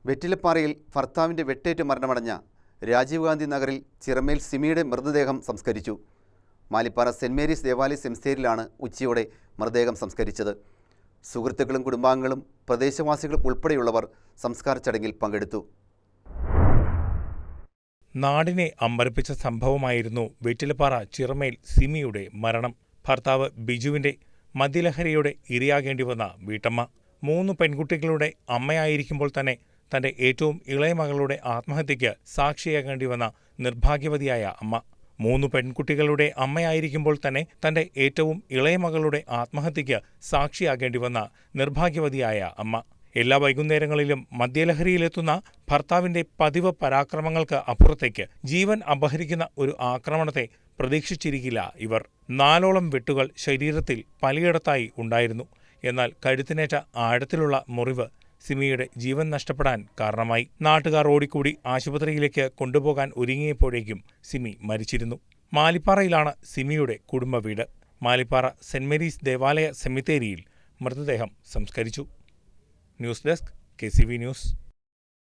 വെറ്റിലപ്പാറയിൽ ഭർത്താവിൻ്റെ വെട്ടേറ്റ് മരണമടഞ്ഞ രാജീവ് ഗാന്ധി നഗറിൽ ചിറമേൽ സിമിയുടെ മൃതദേഹം സംസ്കരിച്ചു. മാലിപ്പാറ സെന്റ് മേരീസ് ദേവാലയ സെമിത്തേരിയിലാണ് ഉച്ചയോടെ മൃതദേഹം സംസ്കരിച്ചത്. സുഹൃത്തുക്കളും കുടുംബാംഗങ്ങളും പ്രദേശവാസികളും ഉൾപ്പെടെയുള്ളവർ സംസ്കാര ചടങ്ങിൽ പങ്കെടുത്തു. നാടിനെ അമ്പരപ്പിച്ച സംഭവമായിരുന്നു വെറ്റിലപ്പാറ ചിറമേൽ സിമിയുടെ മരണം. ഭർത്താവ് ബിജുവിന്റെ മദ്യലഹരിയുടെ ഇരയാകേണ്ടി വന്ന വീട്ടമ്മ 3 പെൺകുട്ടികളുടെ അമ്മയായിരിക്കുമ്പോൾ തന്നെ തന്റെ ഏറ്റവും ഇളയ മകളുടെ ആത്മഹത്യയ്ക്ക് സാക്ഷിയാകേണ്ടി വന്ന നിർഭാഗ്യവതിയായ അമ്മ. 3 പെൺകുട്ടികളുടെ അമ്മയായിരിക്കുമ്പോൾ തന്നെ തന്റെ ഏറ്റവും ഇളയ മകളുടെ ആത്മഹത്യയ്ക്ക് സാക്ഷിയാകേണ്ടി വന്ന നിർഭാഗ്യവതിയായ അമ്മ. എല്ലാ വൈകുന്നേരങ്ങളിലും മദ്യലഹരിയിലെത്തുന്ന ഭർത്താവിന്റെ പതിവ് പരാക്രമങ്ങൾക്ക് അപ്പുറത്തേക്ക് ജീവൻ അപഹരിക്കുന്ന ഒരു ആക്രമണത്തെ പ്രതീക്ഷിച്ചിരിക്കില്ല ഇവർ. 4ഓളം വെട്ടുകൾ ശരീരത്തിൽ പലയിടത്തായി ഉണ്ടായിരുന്നു. എന്നാൽ കഴുത്തിനേറ്റ ആഴത്തിലുള്ള മുറിവ് സിമിയുടെ ജീവൻ നഷ്ടപ്പെടാൻ കാരണമായി. നാട്ടുകാർ ഓടിക്കൂടി ആശുപത്രിയിലേക്ക് കൊണ്ടുപോകാൻ ഒരുങ്ങിയപ്പോഴേക്കും സിമി മരിച്ചിരുന്നു. മാലിപ്പാറയിലാണ് സിമിയുടെ കുടുംബ വീട്. മാലിപ്പാറ സെന്റ് മേരീസ് ദേവാലയ സെമിത്തേരിയിൽ മൃതദേഹം സംസ്കരിച്ചു. News desk KCV news.